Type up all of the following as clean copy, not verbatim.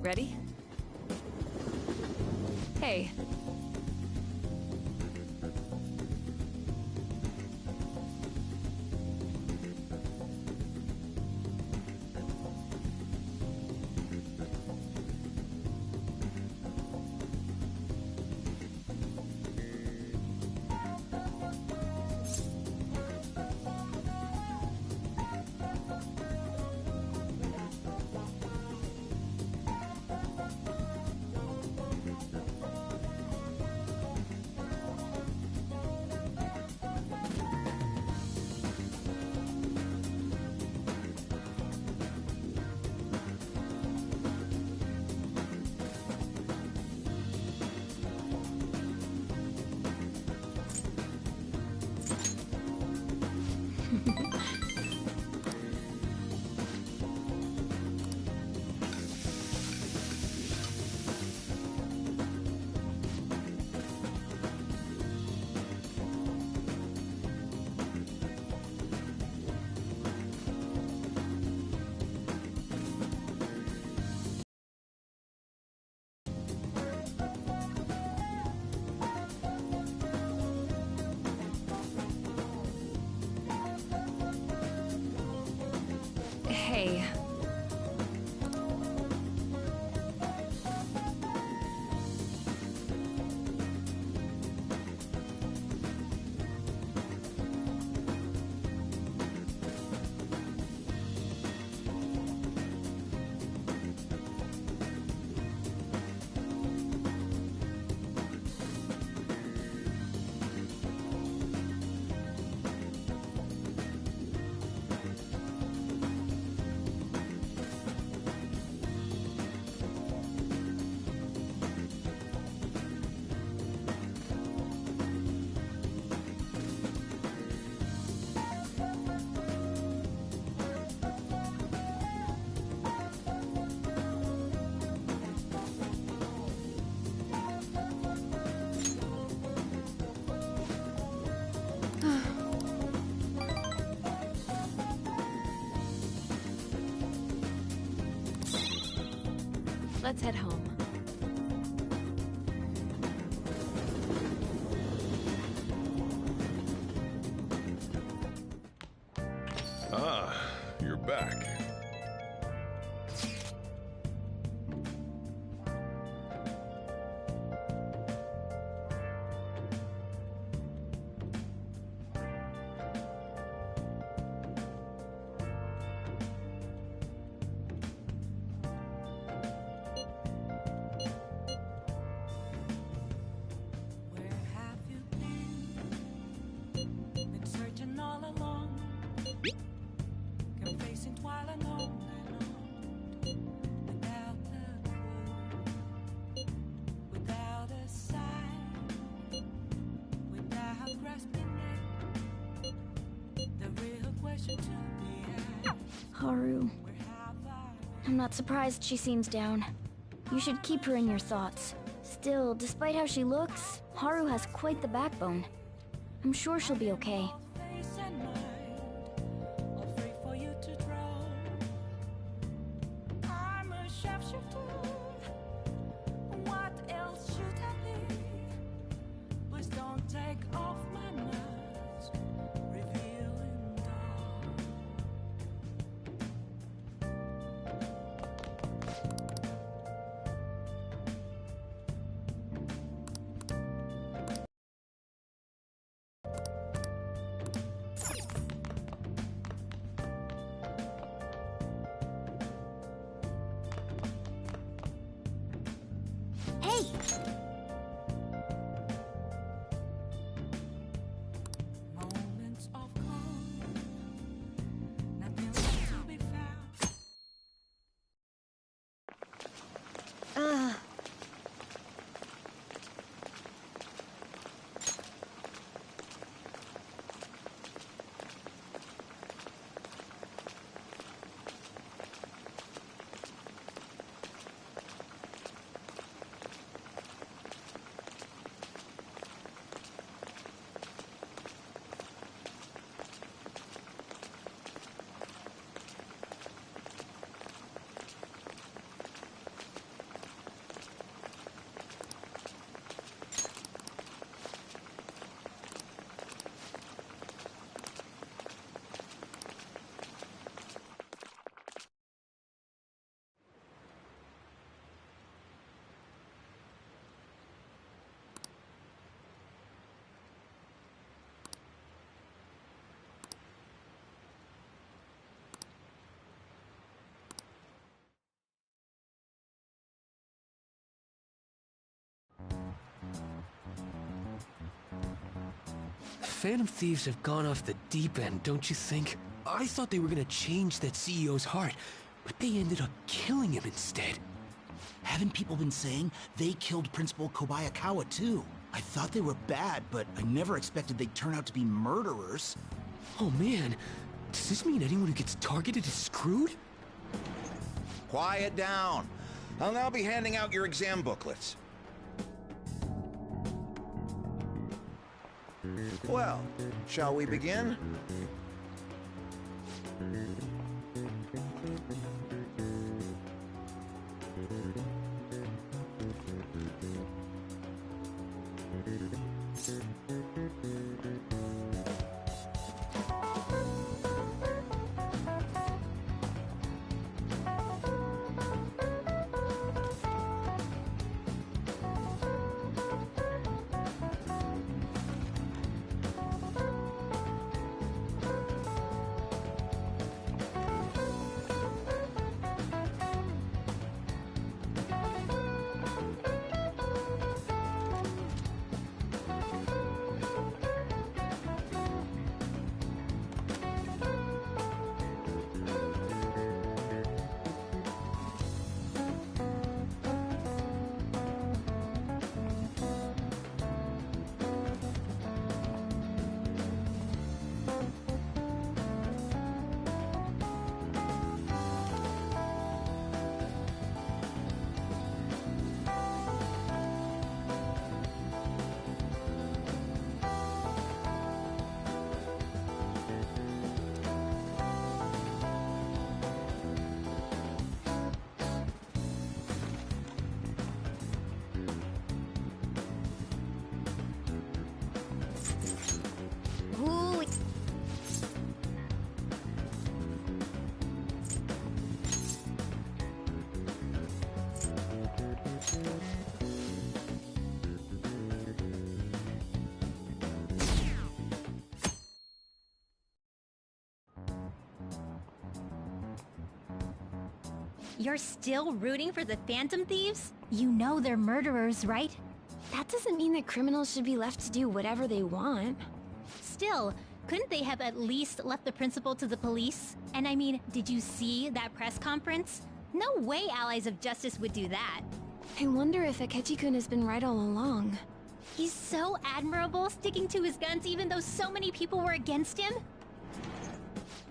Ready? Hey. Hey. Let's head home. Ah, you're back. Haru. I'm not surprised she seems down. You should keep her in your thoughts. Still, despite how she looks, Haru has quite the backbone. I'm sure she'll be okay. Hey! Phantom Thieves have gone off the deep end, don't you think? I thought they were gonna change that CEO's heart, but they ended up killing him instead. Haven't people been saying they killed Principal Kobayakawa too? I thought they were bad, but I never expected they'd turn out to be murderers. Oh man, does this mean anyone who gets targeted is screwed? Quiet down. I'll now be handing out your exam booklets. Well, shall we begin? Ooh. You're still rooting for the Phantom Thieves? You know they're murderers, right? That doesn't mean that criminals should be left to do whatever they want. Still, couldn't they have at least left the principal to the police? And I mean, did you see that press conference? No way Allies of Justice would do that. I wonder if Akechi-kun has been right all along. He's so admirable, sticking to his guns even though so many people were against him.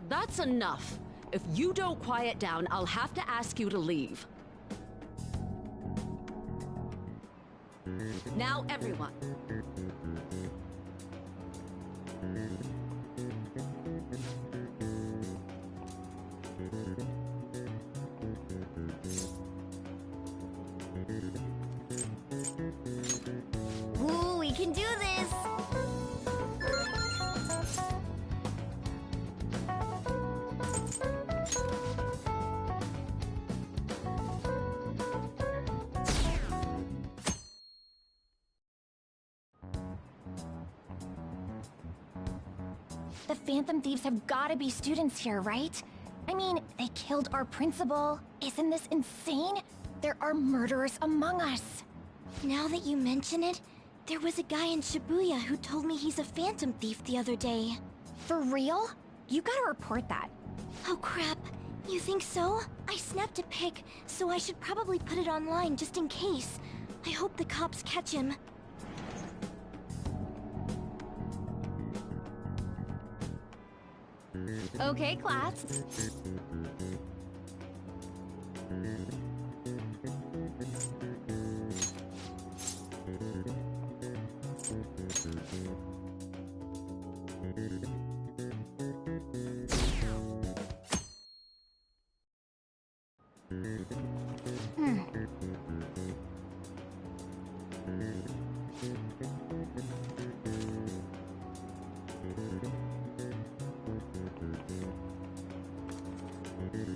That's enough. If you don't quiet down, I'll have to ask you to leave. Now, everyone. Ooh, we can do this! The Phantom Thieves have gotta be students here, right? I mean, they killed our principal. Isn't this insane? There are murderers among us. Now that you mention it, there was a guy in Shibuya who told me he's a Phantom Thief the other day. For real? You gotta report that. Oh crap. You think so? I snapped a pic, so I should probably put it online just in case. I hope the cops catch him. Okay, class.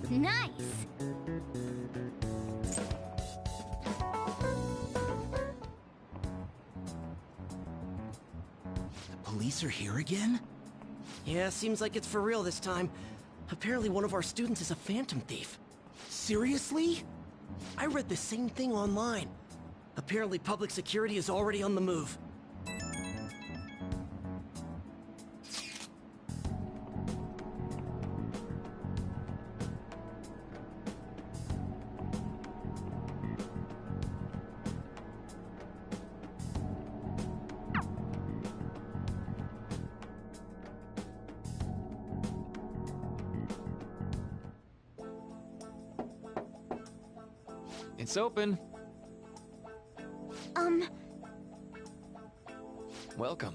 Nice! The police are here again? Yeah, seems like it's for real this time. Apparently one of our students is a Phantom Thief. Seriously? I read the same thing online. Apparently public security is already on the move. It's open. Welcome.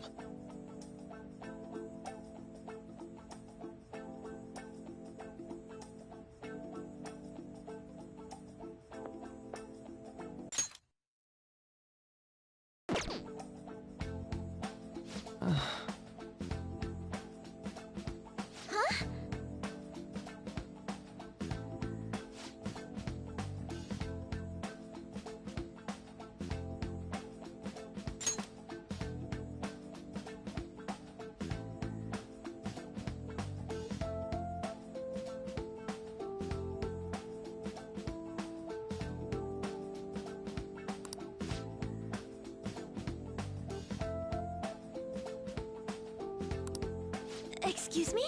Excuse me?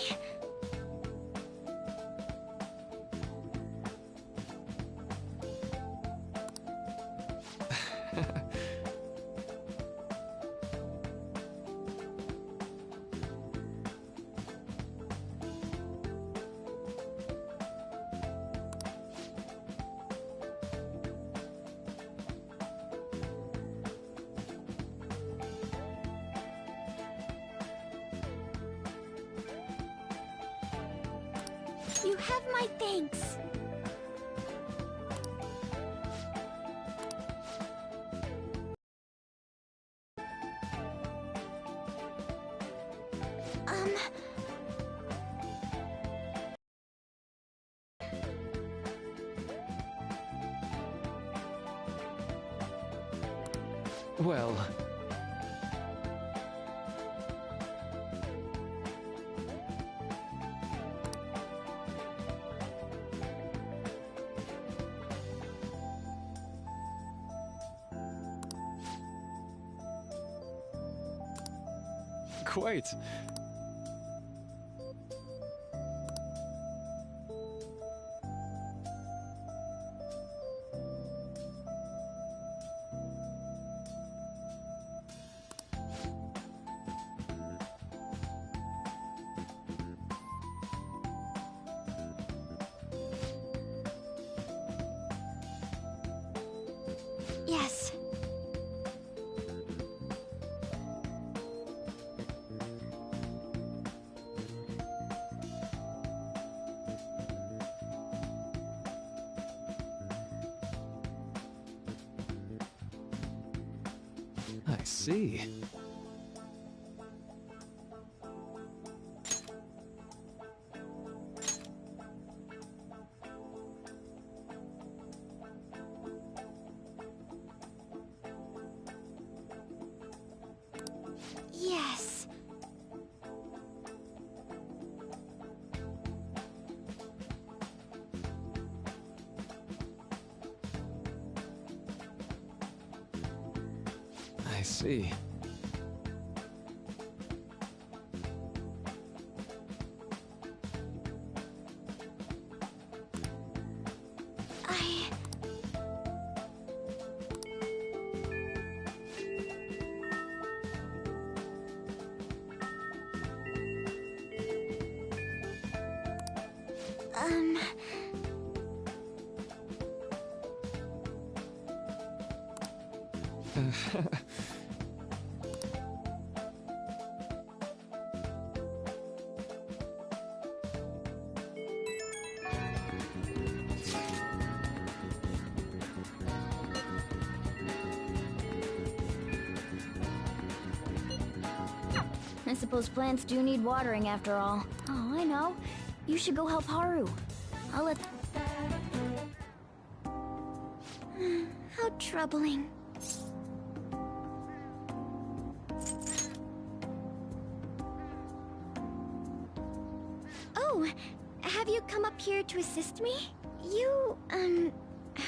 You have my thanks. Well... Quite. Yes. I see. Yes. I see. I suppose plants do need watering after all. Oh, I know. You should go help Haru. I'll let... How troubling. Oh, have you come up here to assist me? You,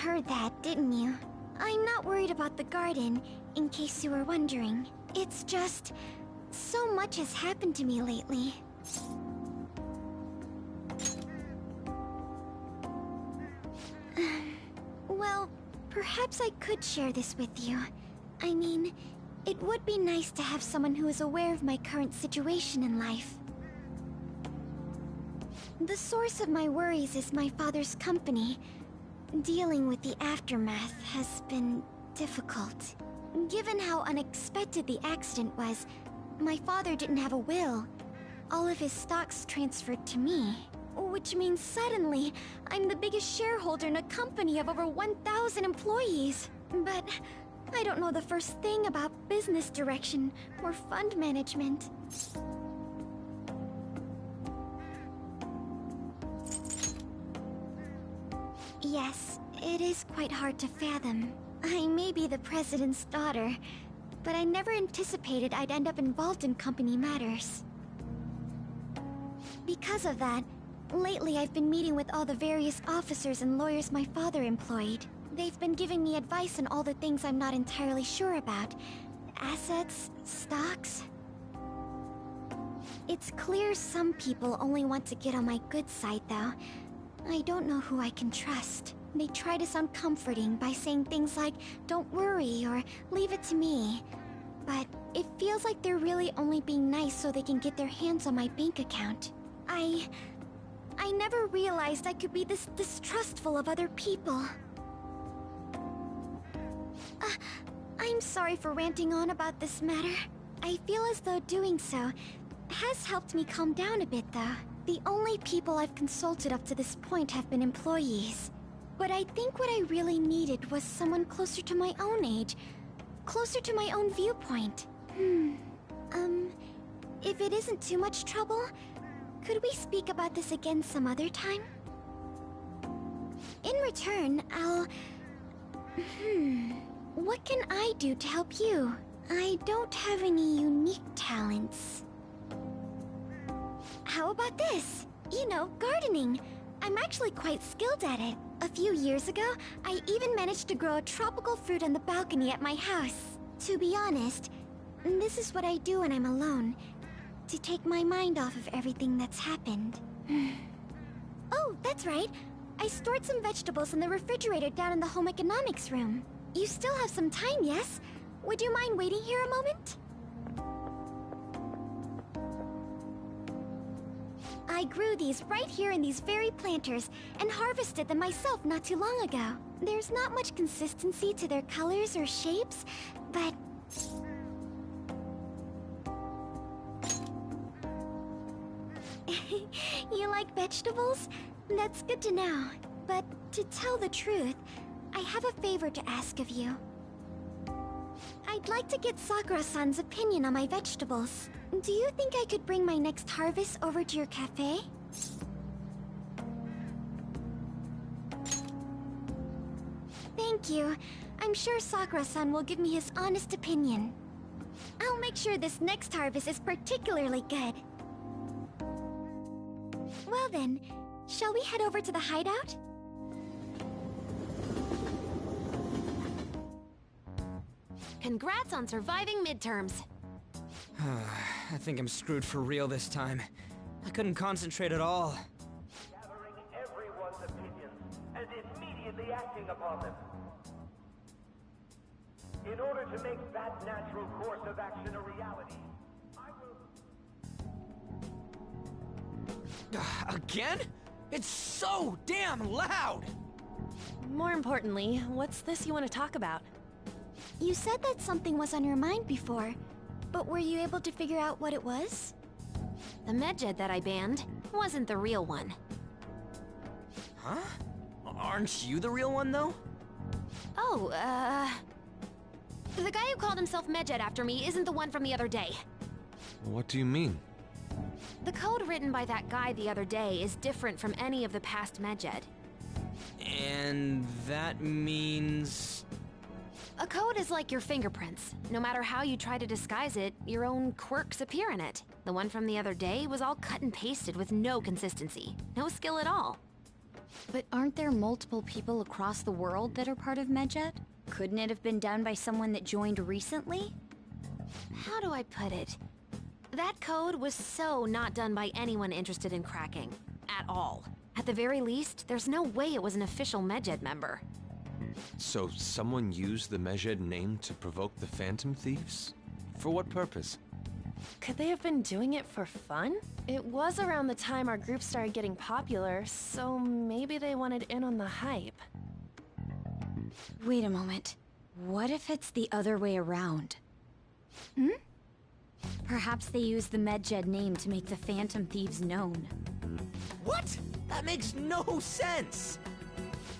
heard that, didn't you? I'm not worried about the garden, in case you were wondering. It's just... so much has happened to me lately. Well, perhaps I could share this with you. I mean, it would be nice to have someone who is aware of my current situation in life. The source of my worries is my father's company, Dealing with the aftermath has been difficult. Given how unexpected the accident was, my father didn't have a will. All of his stocks transferred to me, which means suddenly I'm the biggest shareholder in a company of over 1,000 employees. But I don't know the first thing about business direction or fund management. Yes, it is quite hard to fathom. I may be the president's daughter, but I never anticipated I'd end up involved in company matters. Because of that, lately I've been meeting with all the various officers and lawyers my father employed. They've been giving me advice on all the things I'm not entirely sure about. Assets, stocks. It's clear some people only want to get on my good side, though. I don't know who I can trust. They try to sound comforting by saying things like, "Don't worry," or "Leave it to me." But it feels like they're really only being nice so they can get their hands on my bank account. I never realized I could be this distrustful of other people. I'm sorry for ranting on about this matter. I feel as though doing so has helped me calm down a bit, though. The only people I've consulted up to this point have been employees. But I think what I really needed was someone closer to my own age, closer to my own viewpoint. If it isn't too much trouble, could we speak about this again some other time? In return, what can I do to help you? I don't have any unique talents. How about this? You know, gardening. I'm actually quite skilled at it. A few years ago, I even managed to grow a tropical fruit on the balcony at my house. To be honest, this is what I do when I'm alone, to take my mind off of everything that's happened. Oh, that's right. I stored some vegetables in the refrigerator down in the home economics room. You still have some time, yes? Would you mind waiting here a moment? I grew these right here in these very planters and harvested them myself not too long ago. There's not much consistency to their colors or shapes, but... You like vegetables? That's good to know. But to tell the truth, I have a favor to ask of you. I'd like to get Sakura-san's opinion on my vegetables. Do you think I could bring my next harvest over to your cafe? Thank you. I'm sure Sakura-san will give me his honest opinion. I'll make sure this next harvest is particularly good. Well then, shall we head over to the hideout? Congrats on surviving midterms. I think I'm screwed for real this time. I couldn't concentrate at all. Gathering everyone's opinions and immediately acting upon them. In order to make that natural course of action a reality, I will... Again? It's so damn loud! More importantly, what's this you want to talk about? You said that something was on your mind before, but were you able to figure out what it was? The medjed that I banned wasn't the real one. Huh? Aren't you the real one, though? Oh, the guy who called himself Medjed after me isn't the one from the other day. What do you mean? The code written by that guy the other day is different from any of the past Medjed. And that means... A code is like your fingerprints. No matter how you try to disguise it, your own quirks appear in it. The one from the other day was all cut and pasted with no consistency. No skill at all. But aren't there multiple people across the world that are part of Medjed? Couldn't it have been done by someone that joined recently? How do I put it? That code was so not done by anyone interested in cracking. At all. At the very least, there's no way it was an official Medjed member. So someone used the Medjed name to provoke the Phantom Thieves? For what purpose? Could they have been doing it for fun? It was around the time our group started getting popular, so maybe they wanted in on the hype. Wait a moment. What if it's the other way around? Perhaps they use the Medjed name to make the Phantom Thieves known. What? That makes no sense!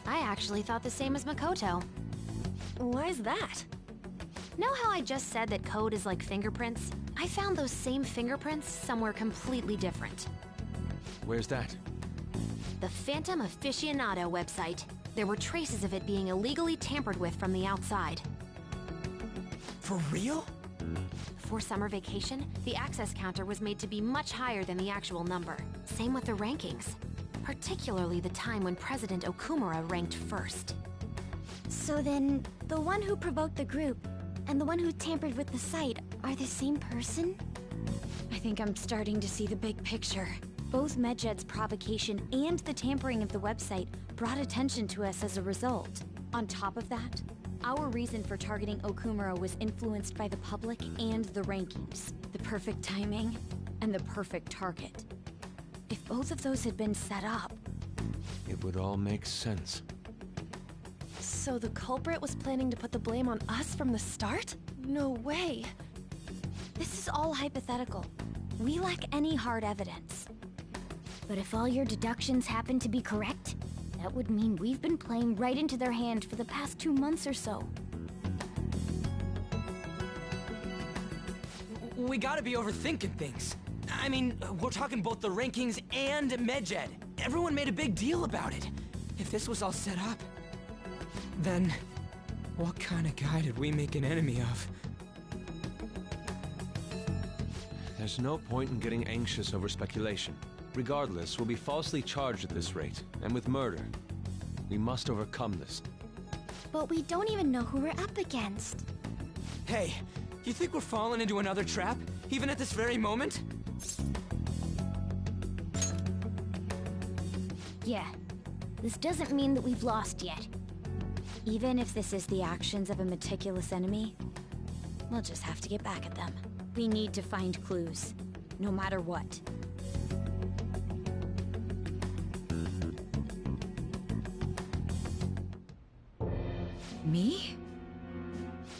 I actually thought the same as Makoto. Why's that? Know how I just said that code is like fingerprints? I found those same fingerprints somewhere completely different. Where's that? The Phantom Aficionado website. There were traces of it being illegally tampered with from the outside. For real? For summer vacation, the access counter was made to be much higher than the actual number. Same with the rankings. Particularly the time when President Okumura ranked first. So then, the one who provoked the group and the one who tampered with the site are the same person? I think I'm starting to see the big picture. Both Medjed's provocation and the tampering of the website brought attention to us as a result. On top of that, our reason for targeting Okumura was influenced by the public and the rankings, the perfect timing, and the perfect target. If both of those had been set up... It would all make sense. So the culprit was planning to put the blame on us from the start? No way. This is all hypothetical. We lack any hard evidence. But if all your deductions happen to be correct, that would mean we've been playing right into their hand for the past 2 months or so. We gotta be overthinking things. I mean, we're talking both the rankings and Medjed. Everyone made a big deal about it. If this was all set up, then what kind of guy did we make an enemy of? There's no point in getting anxious over speculation. Regardless, we'll be falsely charged at this rate, and with murder. We must overcome this. But we don't even know who we're up against. Hey, you think we're falling into another trap, even at this very moment? Yeah, this doesn't mean that we've lost yet. Even if this is the actions of a meticulous enemy, we'll just have to get back at them. We need to find clues, no matter what. Me?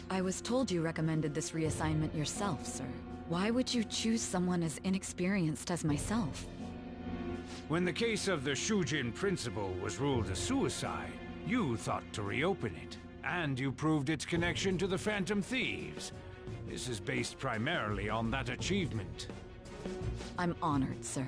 I was told you recommended this reassignment yourself, sir. Why would you choose someone as inexperienced as myself? When the case of the Shujin principal was ruled a suicide, you thought to reopen it, and you proved its connection to the Phantom Thieves. This is based primarily on that achievement. I'm honored, sir.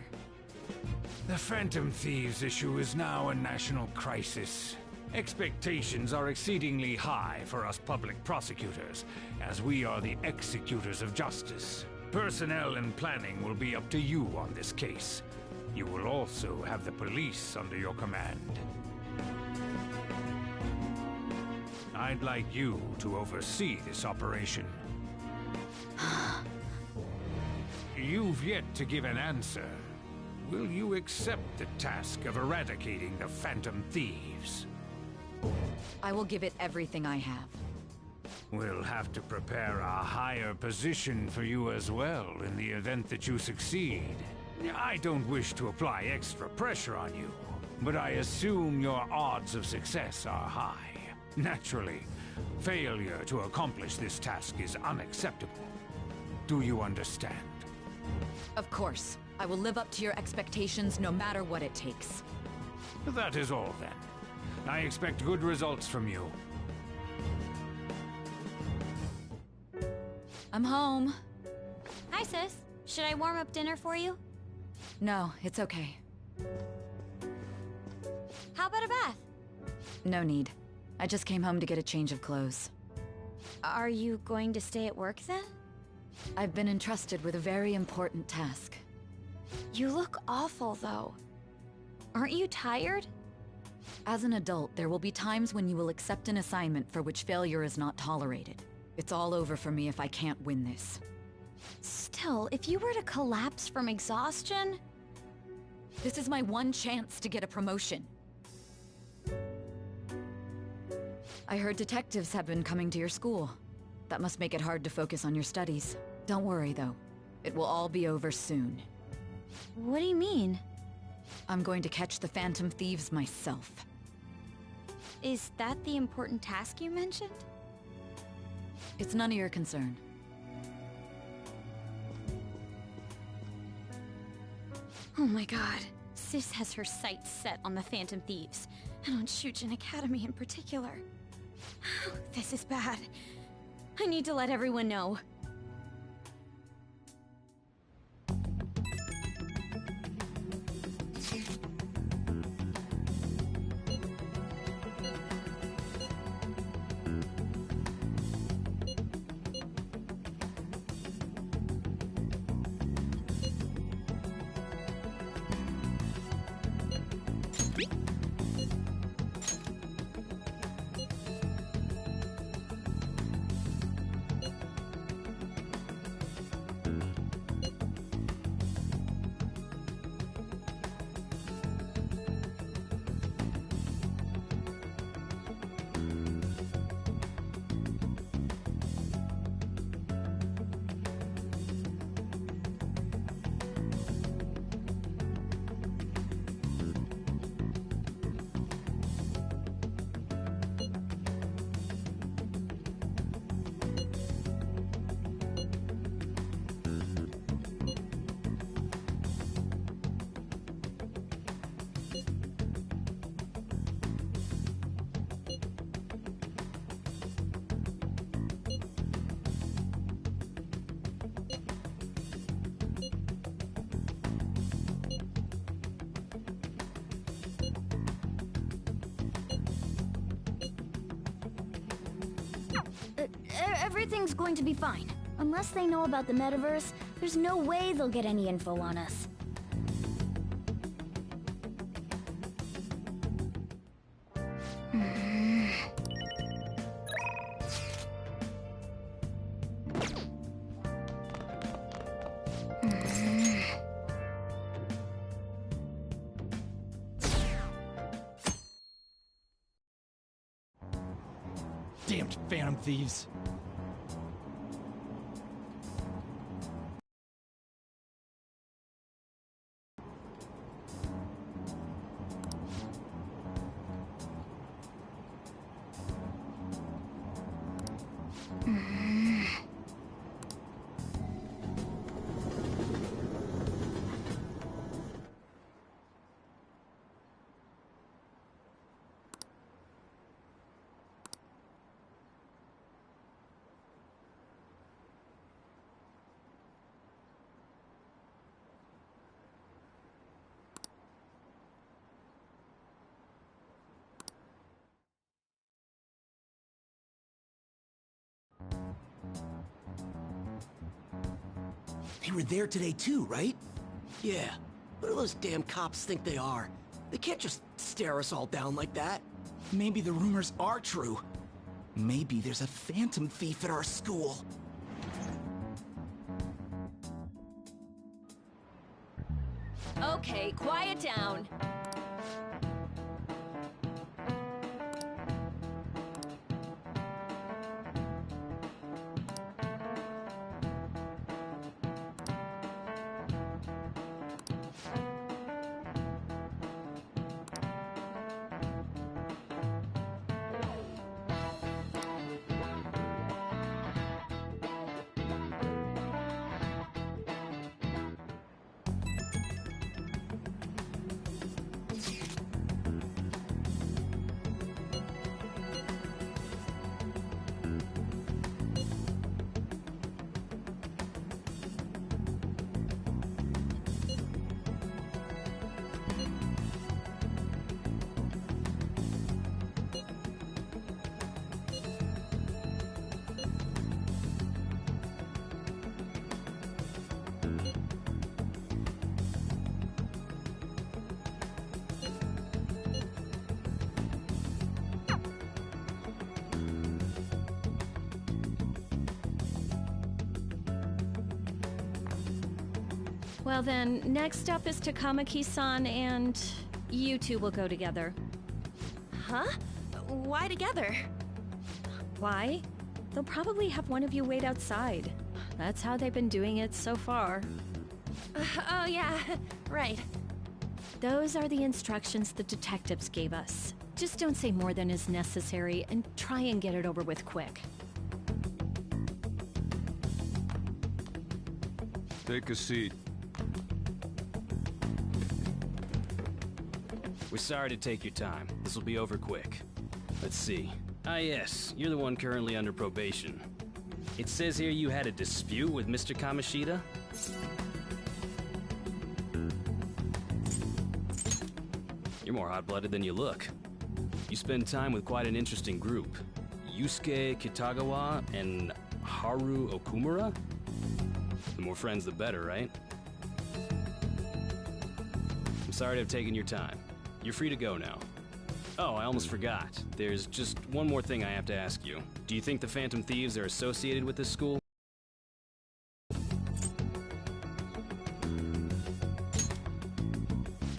The Phantom Thieves issue is now a national crisis. Expectations are exceedingly high for us public prosecutors, as we are the executors of justice. Personnel and planning will be up to you on this case. You will also have the police under your command. I'd like you to oversee this operation. You've yet to give an answer. Will you accept the task of eradicating the Phantom Thieves? I will give it everything I have. We'll have to prepare a higher position for you as well in the event that you succeed. I don't wish to apply extra pressure on you, but I assume your odds of success are high. Naturally, failure to accomplish this task is unacceptable. Do you understand? Of course. I will live up to your expectations no matter what it takes. That is all then. I expect good results from you. I'm home. Hi, sis. Should I warm up dinner for you? No, it's okay. How about a bath? No need. I just came home to get a change of clothes. Are you going to stay at work then? I've been entrusted with a very important task. You look awful, though. Aren't you tired? As an adult, there will be times when you will accept an assignment for which failure is not tolerated. It's all over for me if I can't win this. Still, if you were to collapse from exhaustion... This is my one chance to get a promotion. I heard detectives have been coming to your school. That must make it hard to focus on your studies. Don't worry, though. It will all be over soon. What do you mean? I'm going to catch the Phantom Thieves myself. Is that the important task you mentioned? It's none of your concern. Oh my god. Sis has her sights set on the Phantom Thieves, and on Shujin Academy in particular. This is bad. I need to let everyone know. Everything's going to be fine. Unless they know about the metaverse, there's no way they'll get any info on us. Damned Phantom Thieves. They were there today too, right? Yeah. What do those damn cops think they are? They can't just stare us all down like that. Maybe the rumors are true. Maybe there's a phantom thief at our school. Okay, quiet down. Well then, next up is Takamaki-san, and you two will go together. Huh? Why together? Why? They'll probably have one of you wait outside. That's how they've been doing it so far. Oh yeah, right. Those are the instructions the detectives gave us. Just don't say more than is necessary and try and get it over with quick. Take a seat. We're sorry to take your time. This will be over quick. Let's see. Ah yes, you're the one currently under probation. It says here you had a dispute with Mr. Kamoshida? You're more hot-blooded than you look. You spend time with quite an interesting group. Yusuke Kitagawa and Haru Okumura? The more friends, the better, right? I'm sorry to have taken your time. You're free to go now. Oh, I almost forgot. There's just one more thing I have to ask you. Do you think the Phantom Thieves are associated with this school?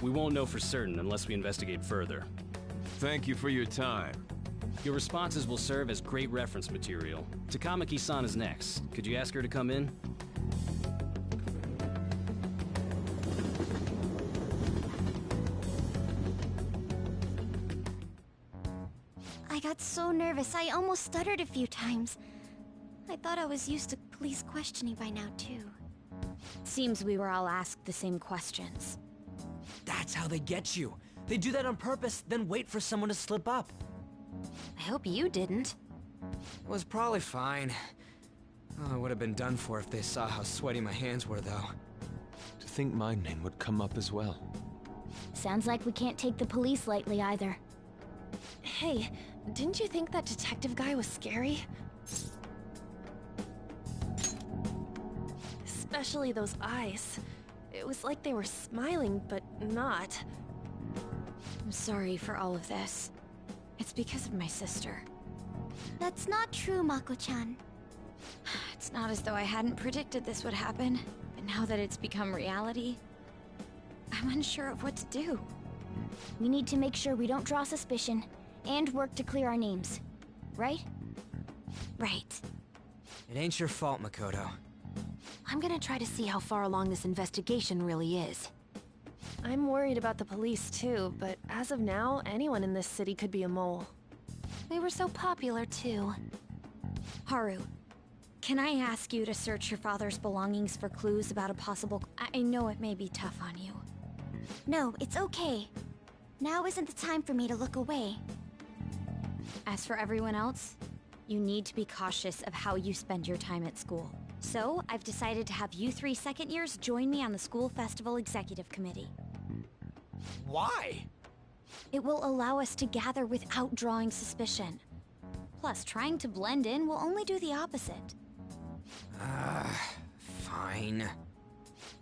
We won't know for certain unless we investigate further. Thank you for your time. Your responses will serve as great reference material. Takamaki-san is next. Could you ask her to come in? I got so nervous, I almost stuttered a few times. I thought I was used to police questioning by now, too. Seems we were all asked the same questions. That's how they get you. They do that on purpose, then wait for someone to slip up. I hope you didn't. It was probably fine. Oh, I would have been done for if they saw how sweaty my hands were, though. To think my name would come up as well. Sounds like we can't take the police lightly either. Hey, didn't you think that detective guy was scary? Especially those eyes. It was like they were smiling, but not. I'm sorry for all of this. It's because of my sister. That's not true, Mako-chan. It's not as though I hadn't predicted this would happen, but now that it's become reality, I'm unsure of what to do. We need to make sure we don't draw suspicion, and work to clear our names. Right? Right. It ain't your fault, Makoto. I'm gonna try to see how far along this investigation really is. I'm worried about the police too, but as of now, anyone in this city could be a mole. They were so popular too. Haru, can I ask you to search your father's belongings for clues about a possible... I know it may be tough on you. No, it's okay. Now isn't the time for me to look away. As for everyone else, you need to be cautious of how you spend your time at school. So, I've decided to have you 3 second years join me on the School Festival Executive Committee. Why? It will allow us to gather without drawing suspicion. Plus, trying to blend in will only do the opposite. Fine.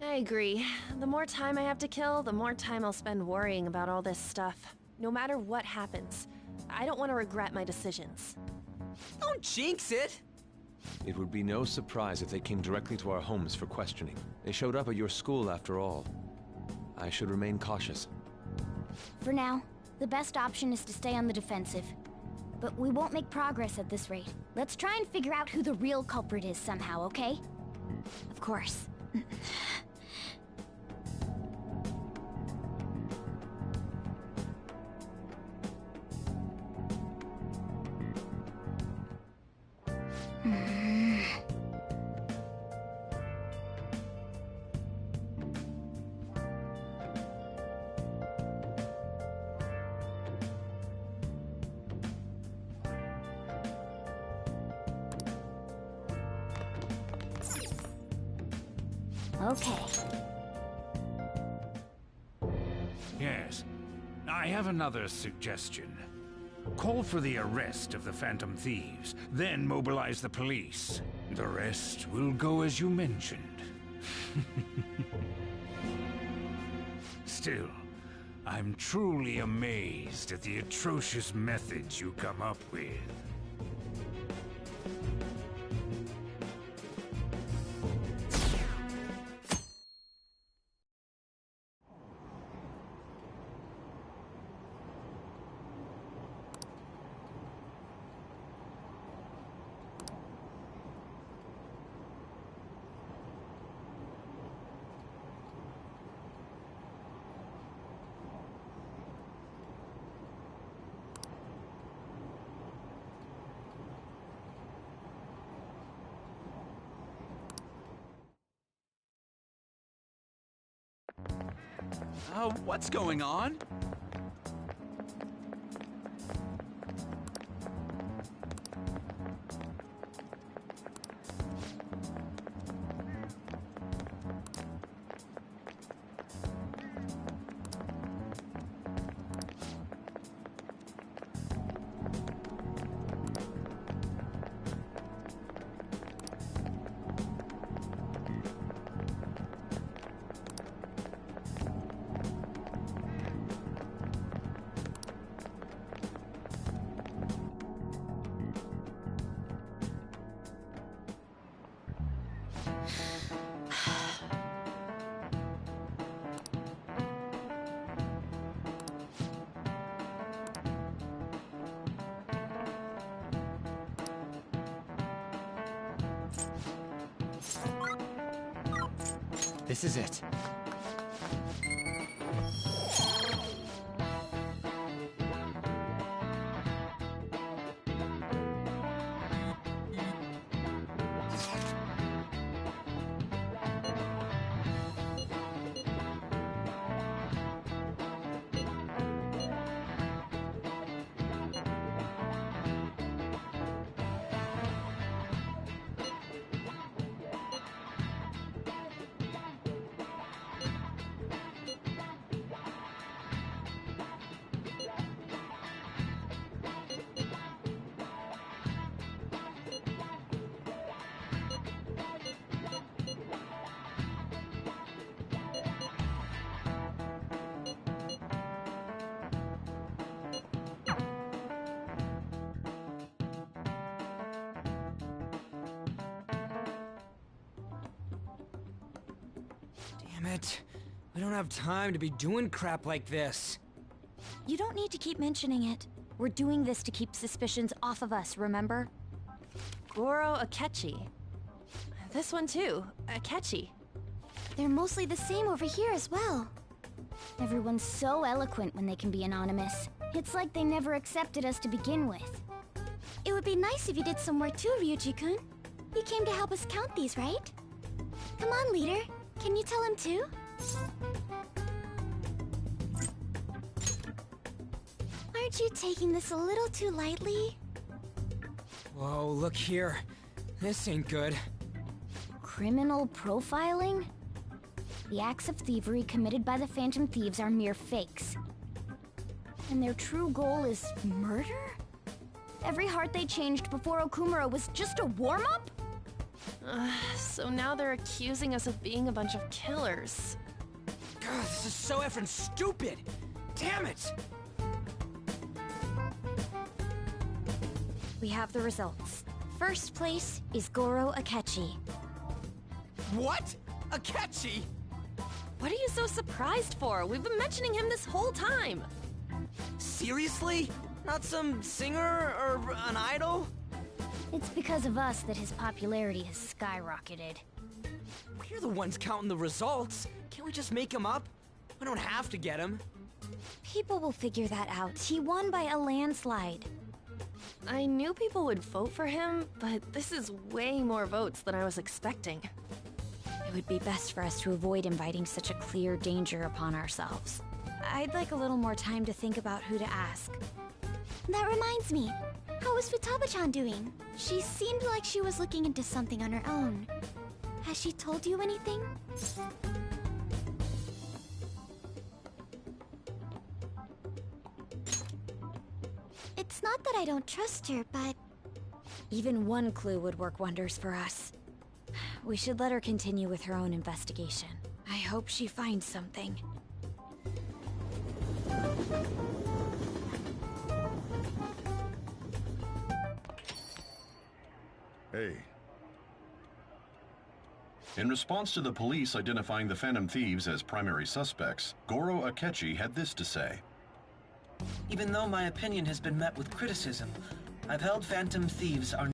I agree. The more time I have to kill, the more time I'll spend worrying about all this stuff. No matter what happens. I don't want to regret my decisions. Don't jinx it! It would be no surprise if they came directly to our homes for questioning. They showed up at your school after all. I should remain cautious. For now, the best option is to stay on the defensive. But we won't make progress at this rate. Let's try and figure out who the real culprit is somehow, okay? Of course. Okay. Yes. I have another suggestion. Call for the arrest of the Phantom Thieves, then mobilize the police. The rest will go as you mentioned. Still, I'm truly amazed at the atrocious methods you come up with. What's going on? This is it. Damn it. We don't have time to be doing crap like this. You don't need to keep mentioning it. We're doing this to keep suspicions off of us, remember? Goro Akechi. This one too, Akechi. They're mostly the same over here as well. Everyone's so eloquent when they can be anonymous. It's like they never accepted us to begin with. It would be nice if you did some work too, Ryuji-kun. You came to help us count these, right? Come on, leader. Can you tell him too? Aren't you taking this a little too lightly? Whoa, look here. This ain't good. Criminal profiling? The acts of thievery committed by the Phantom Thieves are mere fakes. And their true goal is murder? Every heart they changed before Okumura was just a warm-up? So now they're accusing us of being a bunch of killers. God, this is so effing stupid! Damn it! We have the results. First place is Goro Akechi. What? Akechi? What are you so surprised for? We've been mentioning him this whole time. Seriously? Not some singer or an idol? It's because of us that his popularity has skyrocketed. We're the ones counting the results. Can't we just make him up? We don't have to get him. People will figure that out. He won by a landslide. I knew people would vote for him, but this is way more votes than I was expecting. It would be best for us to avoid inviting such a clear danger upon ourselves. I'd like a little more time to think about who to ask. That reminds me. How is Futaba-chan doing? She seemed like she was looking into something on her own. Has she told you anything? It's not that I don't trust her, but... Even one clue would work wonders for us. We should let her continue with her own investigation. I hope she finds something. Hey. In response to the police identifying the Phantom Thieves as primary suspects, Goro Akechi had this to say. Even though my opinion has been met with criticism, I've held Phantom Thieves are